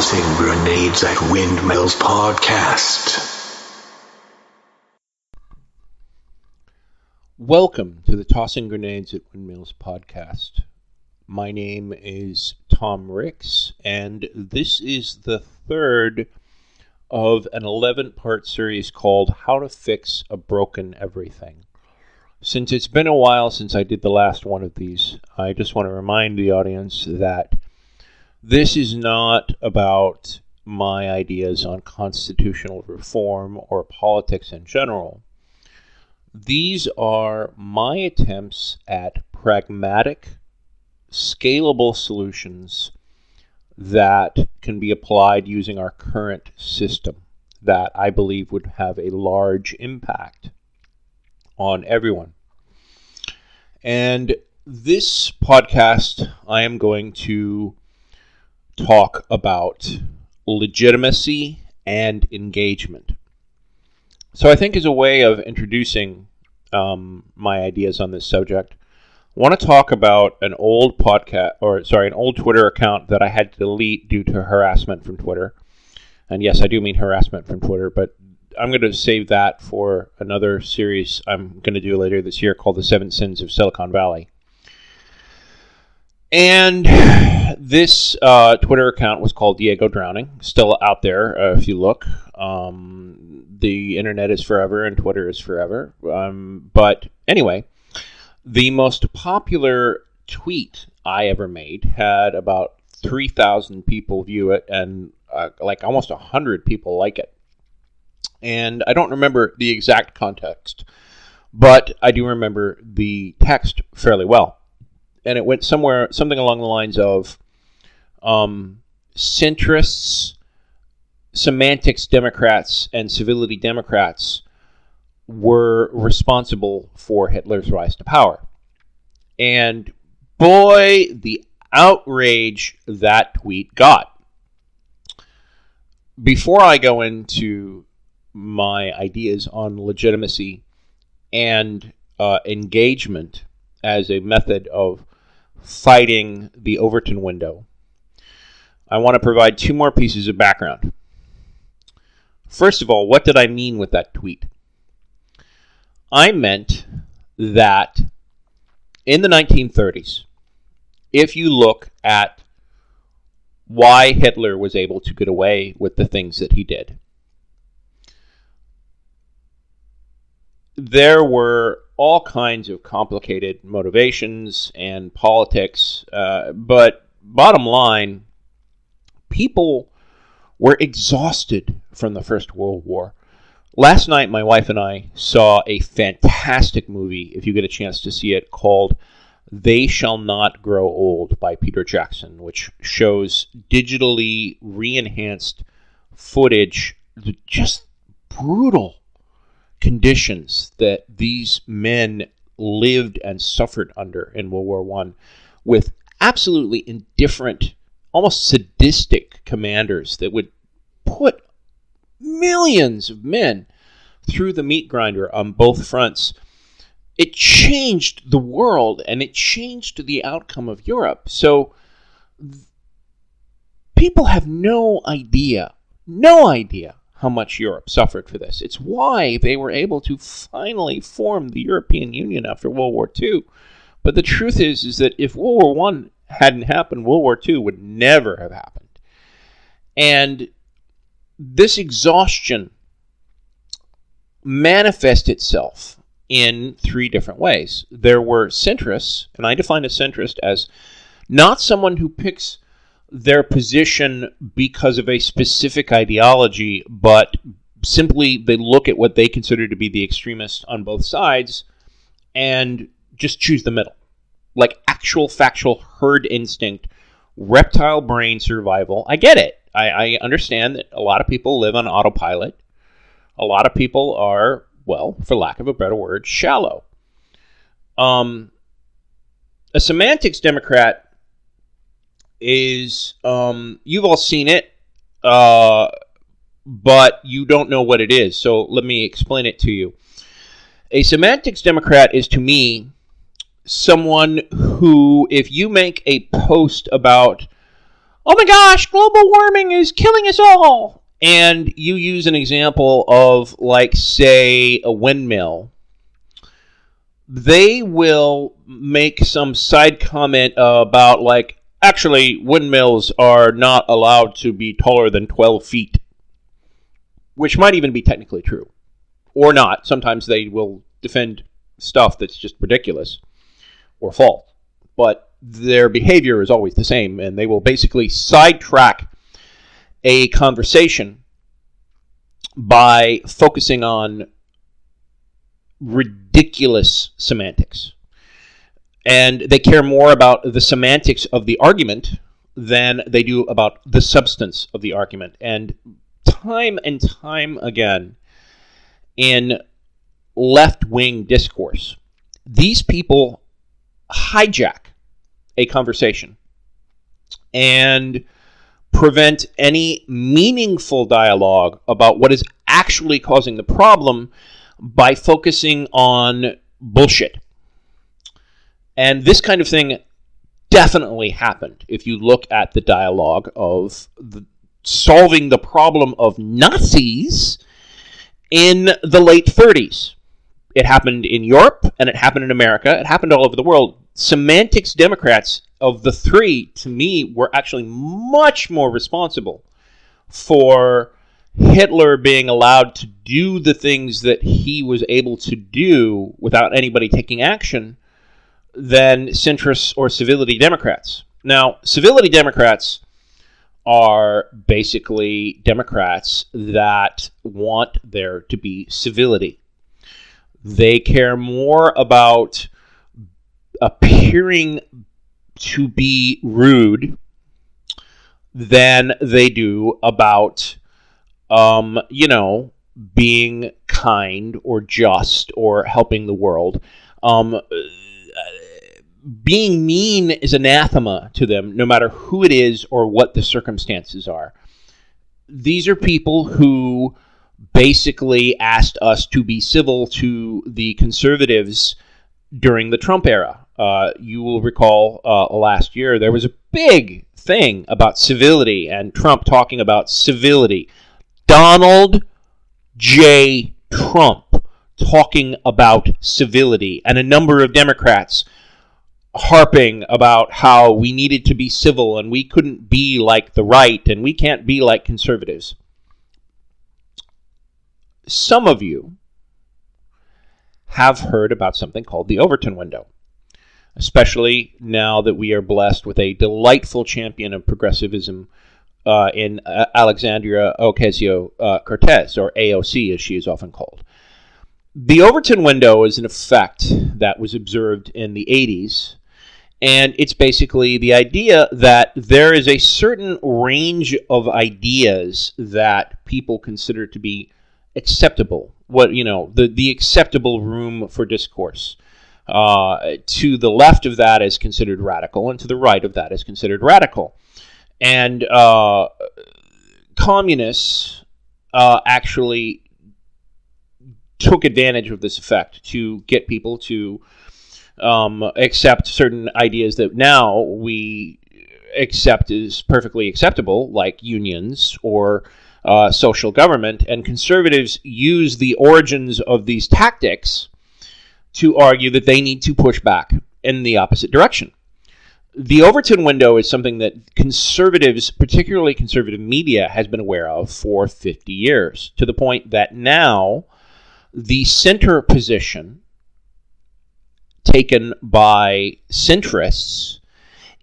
Tossing Grenades at Windmills podcast. Welcome to the Tossing Grenades at Windmills podcast. My name is Tom Ricks, and this is the third of an 11-part series called How to Fix a Broken Everything. Since it's been a while since I did the last one of these, I just want to remind the audience that this is not about my ideas on constitutional reform or politics in general. These are my attempts at pragmatic, scalable solutions that can be applied using our current system that I believe would have a large impact on everyone. And this podcast, I am going to talk about legitimacy and engagement. So I think as a way of introducing my ideas on this subject, I want to talk about an old an old Twitter account that I had to delete due to harassment from Twitter. And yes, I do mean harassment from Twitter, but I'm going to save that for another series I'm going to do later this year called The 7 Sins of Silicon Valley. And this Twitter account was called Diego Drowning, still out there if you look. The internet is forever and Twitter is forever. But anyway, the most popular tweet I ever made had about 3,000 people view it and like almost 100 people like it. And I don't remember the exact context, but I do remember the text fairly well. And it went something along the lines of Centrists, Semantics Democrats, and Civility Democrats were responsible for Hitler's rise to power. And boy, the outrage that tweet got. Before I go into my ideas on legitimacy and engagement as a method of fighting the Overton Window, I want to provide two more pieces of background. First of all, what did I mean with that tweet? I meant that in the 1930s, if you look at why Hitler was able to get away with the things that he did, there were all kinds of complicated motivations and politics, but bottom line, people were exhausted from the First World War. Last night, my wife and I saw a fantastic movie, if you get a chance to see it, called They Shall Not Grow Old by Peter Jackson, which shows digitally re-enhanced footage, just brutal conditions that these men lived and suffered under in World War I, with absolutely indifferent, almost sadistic commanders that would put millions of men through the meat grinder on both fronts. It changed the world, and it changed the outcome of Europe. So people have no idea how much Europe suffered for this. It's why they were able to finally form the European Union after World War II. But the truth is that if World War I hadn't happened, World War II would never have happened. And this exhaustion manifests itself in three different ways. There were centrists, and I define a centrist as not someone who picks their position because of a specific ideology, but simply they look at what they consider to be the extremists on both sides and just choose the middle. Like actual factual herd instinct, reptile brain survival. I get it. I understand that a lot of people live on autopilot. A lot of people are, well, for lack of a better word, shallow. A semantics Democrat is, you've all seen it, but you don't know what it is. So let me explain it to you. A semantics Democrat is, to me, someone who, if you make a post about oh my gosh, global warming is killing us all. And you use an example of, like, say, a windmill. They will make some side comment about, like, actually, windmills are not allowed to be taller than 12 feet, which might even be technically true, or not. Sometimes they will defend stuff that's just ridiculous or false, but their behavior is always the same, and they will basically sidetrack a conversation by focusing on ridiculous semantics. And they care more about the semantics of the argument than they do about the substance of the argument. And time again, in left-wing discourse, these people hijack a conversation and prevent any meaningful dialogue about what is actually causing the problem by focusing on bullshit. And this kind of thing definitely happened if you look at the dialogue of solving the problem of Nazis in the late 30s. It happened in Europe, and it happened in America. It happened all over the world. Semantics Democrats, of the three, to me, were actually much more responsible for Hitler being allowed to do the things that he was able to do without anybody taking action than centrists or civility Democrats. Now, civility Democrats are basically Democrats that want there to be civility. They care more about appearing to be rude than they do about, being kind or just or helping the world. Being mean is anathema to them, no matter who it is or what the circumstances are. These are people who basically asked us to be civil to the conservatives during the Trump era. You will recall last year there was a big thing about civility and Trump talking about civility. Donald J. Trump talking about civility, and a number of Democrats harping about how we needed to be civil and we couldn't be like the right and we can't be like conservatives. Some of you have heard about something called the Overton Window, especially now that we are blessed with a delightful champion of progressivism in Alexandria Ocasio-Cortez, or AOC as she is often called. The Overton Window is an effect that was observed in the 80s, and it's basically the idea that there is a certain range of ideas that people consider to be acceptable, the acceptable room for discourse. To the left of that is considered radical, and to the right of that is considered radical. And communists actually took advantage of this effect to get people to accept certain ideas that now we accept as perfectly acceptable, like unions or social government. And conservatives use the origins of these tactics to argue that they need to push back in the opposite direction. The Overton Window is something that conservatives, particularly conservative media, has been aware of for 50 years, to the point that now the center position taken by centrists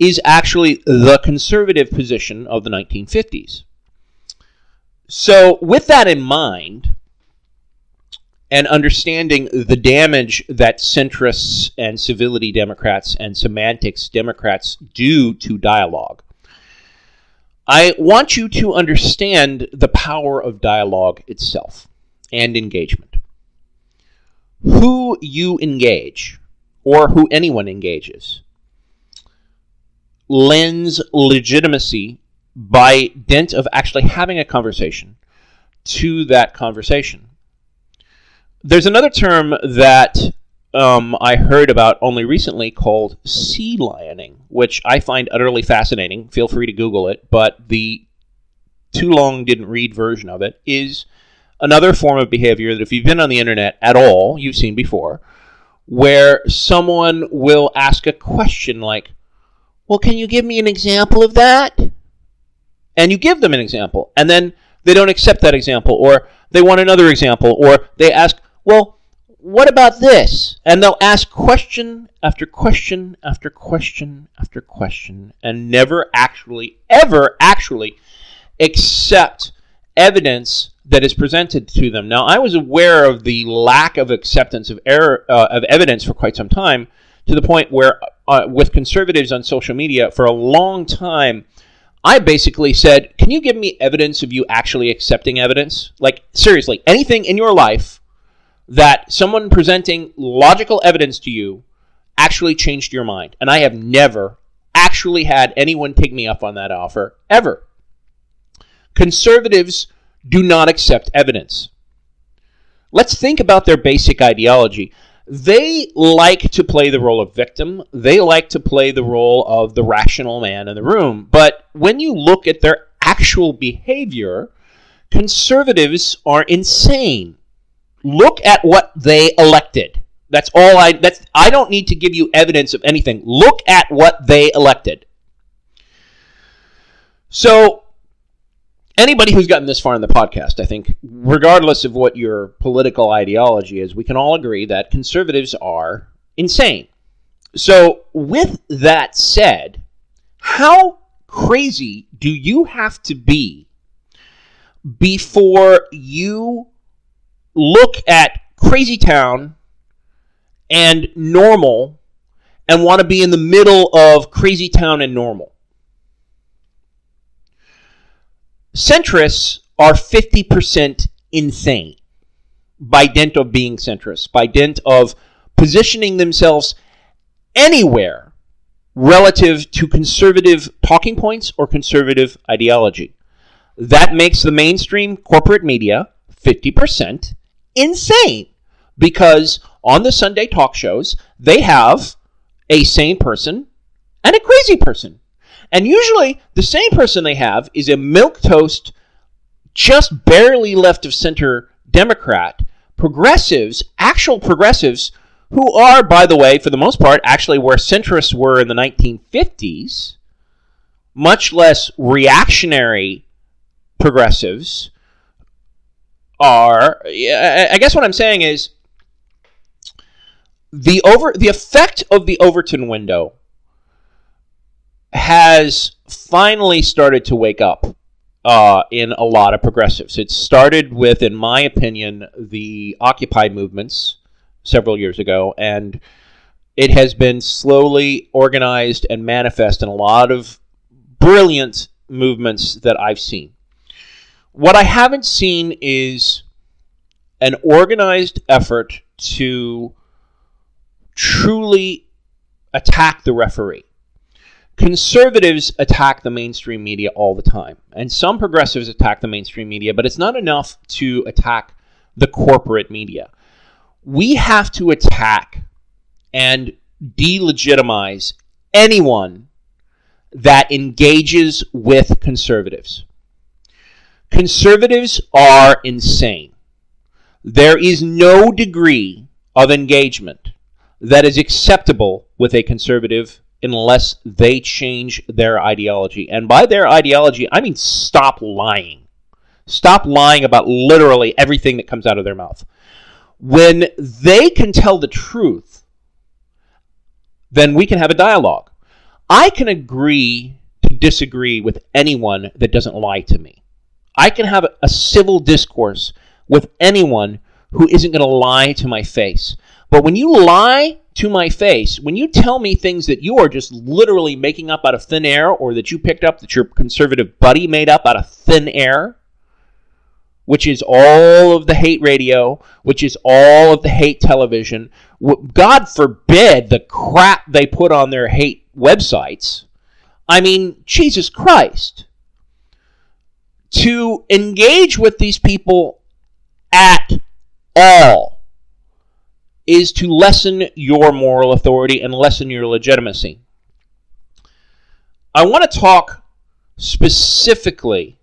is actually the conservative position of the 1950s. So with that in mind, and understanding the damage that centrists and civility Democrats and semantics Democrats do to dialogue, I want you to understand the power of dialogue itself and engagement. Who you engage, or who anyone engages, lends legitimacy by dint of actually having a conversation to that conversation. There's another term that I heard about only recently called sea lioning, which I find utterly fascinating. Feel free to Google it, but the too long didn't read version of it is another form of behavior that if you've been on the internet at all, you've seen before, where someone will ask a question like, well, can you give me an example of that? And you give them an example, and then they don't accept that example, or they want another example, or they ask, well, what about this? And they'll ask question after question after question after question, and never actually, ever actually accept evidence that is presented to them. Now, I was aware of the lack of acceptance of evidence for quite some time, to the point where with conservatives on social media for a long time, I basically said, can you give me evidence of you actually accepting evidence? Like, seriously, anything in your life that someone presenting logical evidence to you actually changed your mind. And I have never actually had anyone take me up on that offer, ever. Conservatives do not accept evidence. Let's think about their basic ideology. They like to play the role of victim. They like to play the role of the rational man in the room. But when you look at their actual behavior, conservatives are insane. Look at what they elected. That's all I don't need to give you evidence of anything. Look at what they elected. So, anybody who's gotten this far in the podcast, I think, regardless of what your political ideology is, we can all agree that conservatives are insane. So, with that said, how crazy do you have to be before you look at Crazy Town and Normal and want to be in the middle of Crazy Town and Normal? Centrists are 50% insane by dint of being centrists, by dint of positioning themselves anywhere relative to conservative talking points or conservative ideology. That makes the mainstream corporate media 50% insane, because on the Sunday talk shows, they have a sane person and a crazy person. And usually, the same person they have is a milquetoast, just barely left of center Democrat, progressives, actual progressives, who are, by the way, for the most part, actually where centrists were in the 1950s, much less reactionary progressives are. I guess what I'm saying is the effect of the Overton window has finally started to wake up in a lot of progressives. It started with, in my opinion, the Occupy movements several years ago, and it has been slowly organized and manifest in a lot of brilliant movements that I've seen. What I haven't seen is an organized effort to truly attack the referee. Conservatives attack the mainstream media all the time, and some progressives attack the mainstream media, but it's not enough to attack the corporate media. We have to attack and delegitimize anyone that engages with conservatives. Conservatives are insane. There is no degree of engagement that is acceptable with a conservative unless they change their ideology. And by their ideology, I mean stop lying. Stop lying about literally everything that comes out of their mouth. When they can tell the truth, then we can have a dialogue. I can agree to disagree with anyone that doesn't lie to me. I can have a civil discourse with anyone who isn't going to lie to my face. But when you lie to my face, when you tell me things that you are just literally making up out of thin air, or that you picked up that your conservative buddy made up out of thin air, which is all of the hate radio, which is all of the hate television, God forbid the crap they put on their hate websites. I mean, Jesus Christ. To engage with these people at all is to lessen your moral authority and lessen your legitimacy. I want to talk specifically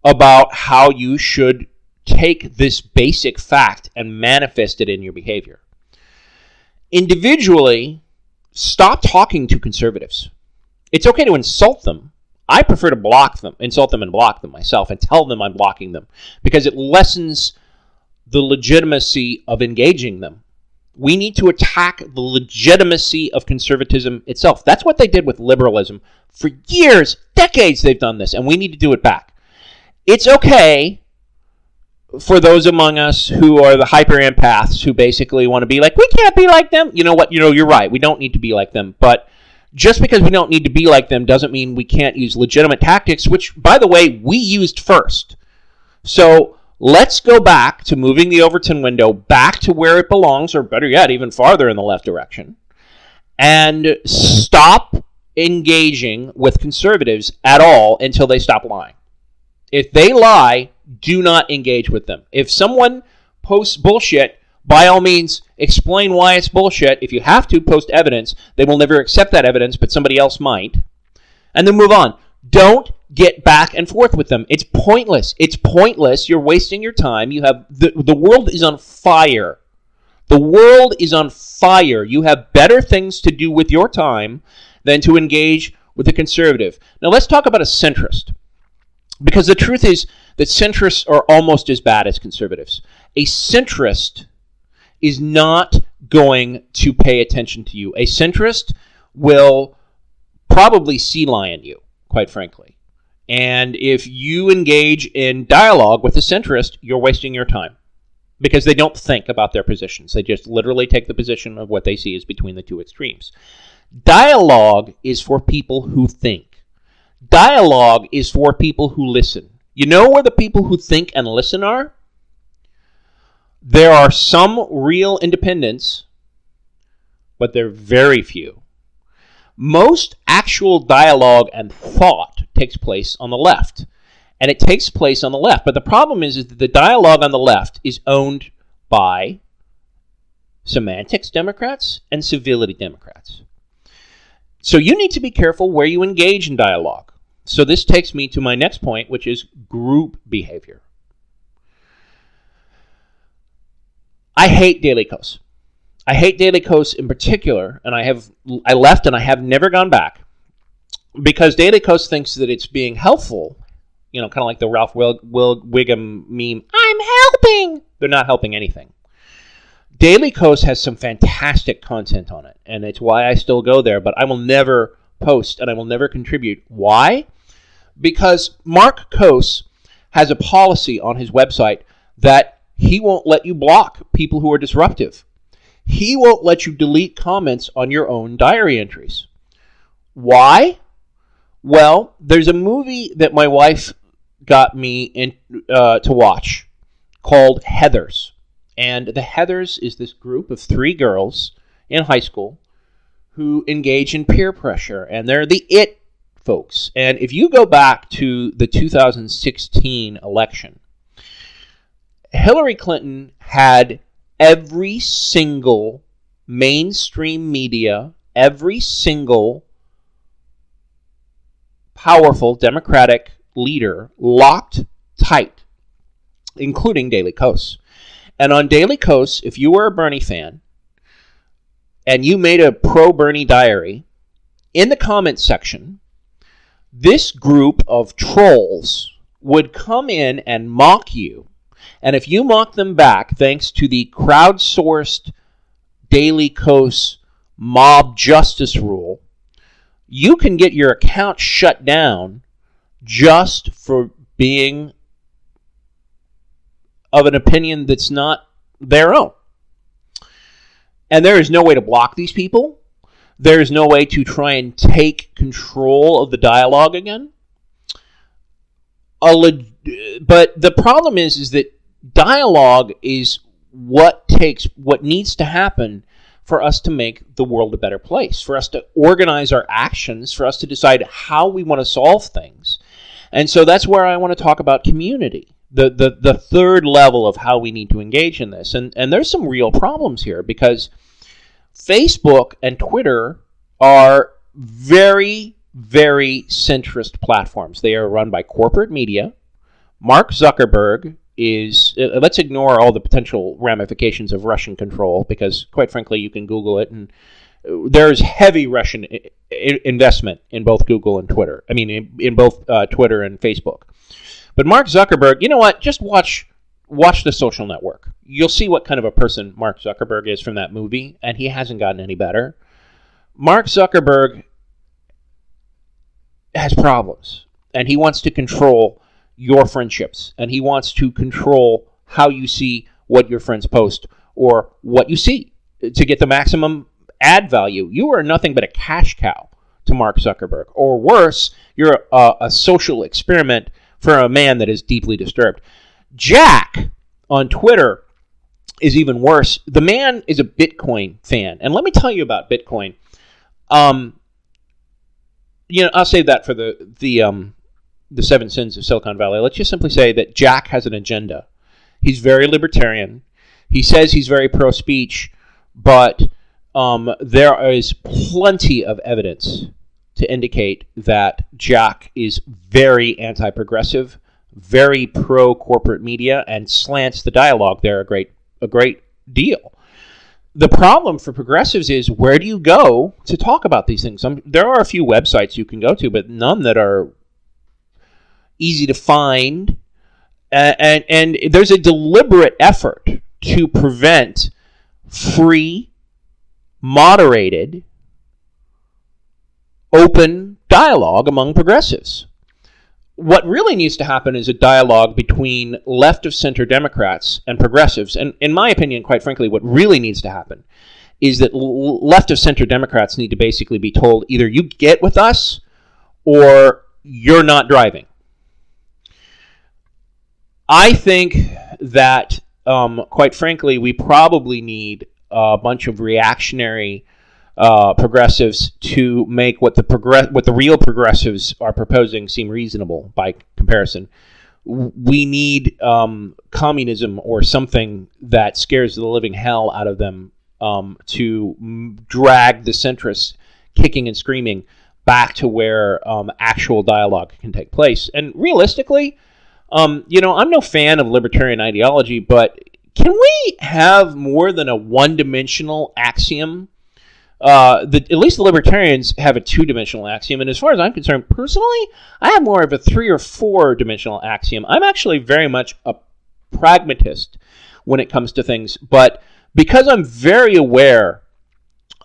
about how you should take this basic fact and manifest it in your behavior. Individually, stop talking to conservatives. It's okay to insult them. I prefer to block them, insult them and block them myself, and tell them I'm blocking them, because it lessens the legitimacy of engaging them. We need to attack the legitimacy of conservatism itself. That's what they did with liberalism. For years, decades, they've done this, and we need to do it back. It's okay for those among us who are the hyper empaths who basically want to be like, we can't be like them. You know what? You're right. We don't need to be like them. But just because we don't need to be like them doesn't mean we can't use legitimate tactics, which, by the way, we used first. So let's go back to moving the Overton window back to where it belongs, or better yet, even farther in the left direction, and stop engaging with conservatives at all until they stop lying. If they lie, do not engage with them. If someone posts bullshit, by all means, explain why it's bullshit. If you have to, post evidence. They will never accept that evidence, but somebody else might. And then move on. Don't get back and forth with them. It's pointless. It's pointless. You're wasting your time. You have the world is on fire. The world is on fire. You have better things to do with your time than to engage with a conservative. Now let's talk about a centrist. Because the truth is that centrists are almost as bad as conservatives. A centrist is not going to pay attention to you. A centrist will probably sea lion you, quite frankly. And if you engage in dialogue with a centrist, you're wasting your time. Because they don't think about their positions. They just literally take the position of what they see as between the two extremes. Dialogue is for people who think. Dialogue is for people who listen. You know where the people who think and listen are? There are some real independents, but they're very few. Most actual dialogue and thought takes place on the left. And it takes place on the left. But the problem is that the dialogue on the left is owned by Semantics Democrats and Civility Democrats. So you need to be careful where you engage in dialogue. So this takes me to my next point, which is group behavior. I hate Daily Kos. I hate Daily Kos in particular, and I left and I have never gone back, because Daily Kos thinks that it's being helpful, kind of like the Ralph Wiggum meme, I'm helping! They're not helping anything. Daily Kos has some fantastic content on it, and it's why I still go there, but I will never post and I will never contribute. Why? Because Mark Kos has a policy on his website that he won't let you block people who are disruptive. He won't let you delete comments on your own diary entries. Why? Well, there's a movie that my wife got me to watch called Heathers. And the Heathers is this group of 3 girls in high school who engage in peer pressure, and they're the it folks. And if you go back to the 2016 election, Hillary Clinton had every single mainstream media, every single powerful Democratic leader locked tight, including Daily Kos. And on Daily Kos, if you were a Bernie fan and you made a pro-Bernie diary, in the comments section, this group of trolls would come in and mock you. And if you mock them back, thanks to the crowdsourced Daily Kos mob justice rule, you can get your account shut down just for being of an opinion that's not their own. And there is no way to block these people. There is no way to try and take control of the dialogue again. But the problem is that dialogue is what needs to happen for us to make the world a better place, for us to organize our actions, for us to decide how we want to solve things. And so that's where I want to talk about community. the third level of how we need to engage in this. And there's some real problems here because Facebook and Twitter are very, very centrist platforms. They are run by corporate media. Mark Zuckerberg is, let's ignore all the potential ramifications of Russian control because, quite frankly, you can Google it and there's heavy Russian investment in both Google and Twitter. I mean, in both Twitter and Facebook. But Mark Zuckerberg, you know what? Just watch The Social Network. You'll see what kind of a person Mark Zuckerberg is from that movie, and he hasn't gotten any better. Mark Zuckerberg has problems, and he wants to control your friendships, and he wants to control how you see what your friends post or what you see to get the maximum ad value. You are nothing but a cash cow to Mark Zuckerberg, or worse, you're a social experiment for a man that is deeply disturbed. Jack on Twitter is even worse. The man is a Bitcoin fan, and let me tell you about Bitcoin. I'll save that for the 7 sins of Silicon Valley. Let's just simply say that Jack has an agenda. He's very libertarian. He says he's very pro-speech, but there is plenty of evidence to indicate that Jack is very anti-progressive, very pro-corporate media, and slants the dialogue there a great deal. The problem for progressives is, where do you go to talk about these things? There are a few websites you can go to, but none that are easy to find. And there's a deliberate effort to prevent free, moderated, open dialogue among progressives. What really needs to happen is a dialogue between left-of-center Democrats and progressives. And in my opinion, quite frankly, what really needs to happen is that left-of-center Democrats need to basically be told, either you get with us or you're not driving. I think that, quite frankly, we probably need a bunch of reactionary progressives to make what the real progressives are proposing seem reasonable by comparison. We need communism or something that scares the living hell out of them to drag the centrists kicking and screaming back to where actual dialogue can take place. And realistically, I'm no fan of libertarian ideology, but can we have more than a one-dimensional axiom? At least the libertarians have a two-dimensional axiom, and as far as I'm concerned, personally, I have more of a 3 or 4-dimensional axiom. I'm actually very much a pragmatist when it comes to things, but because I'm very aware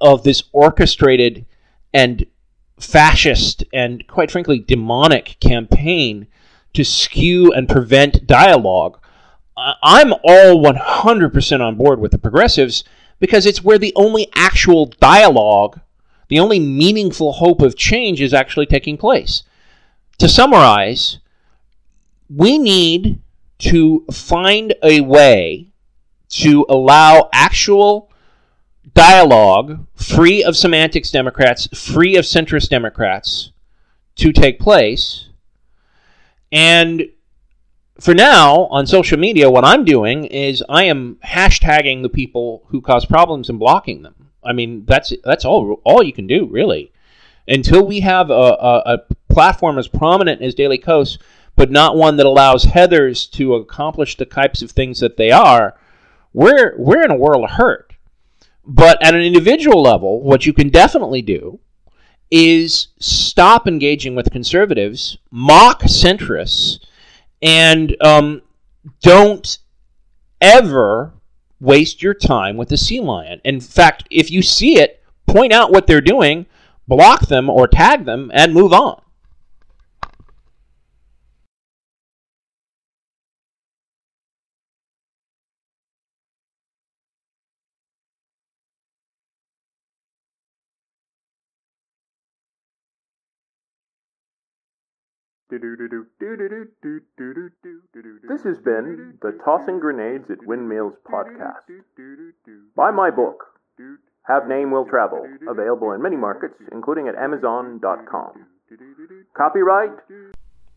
of this orchestrated and fascist and, quite frankly, demonic campaign to skew and prevent dialogue, I'm all 100% on board with the progressives, because it's where the only actual dialogue, the only meaningful hope of change is actually taking place. To summarize, we need to find a way to allow actual dialogue, free of semantics Democrats, free of centrist Democrats, to take place. And for now, on social media, what I'm doing is I am hashtagging the people who cause problems and blocking them. I mean, that's all you can do, really. Until we have a platform as prominent as Daily Kos, but not one that allows Heathers to accomplish the types of things that they are, we're in a world of hurt. But at an individual level, what you can definitely do is stop engaging with conservatives, mock centrists, and don't ever waste your time with the sea lion. In fact, if you see it, point out what they're doing, block them or tag them, and move on. This has been the Tossing Grenades at Windmills podcast. Buy my book, Have Name Will Travel, available in many markets, including at Amazon.com. Copyright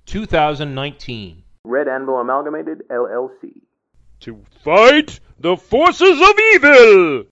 2019. Red Anvil Amalgamated, LLC. To fight the forces of evil!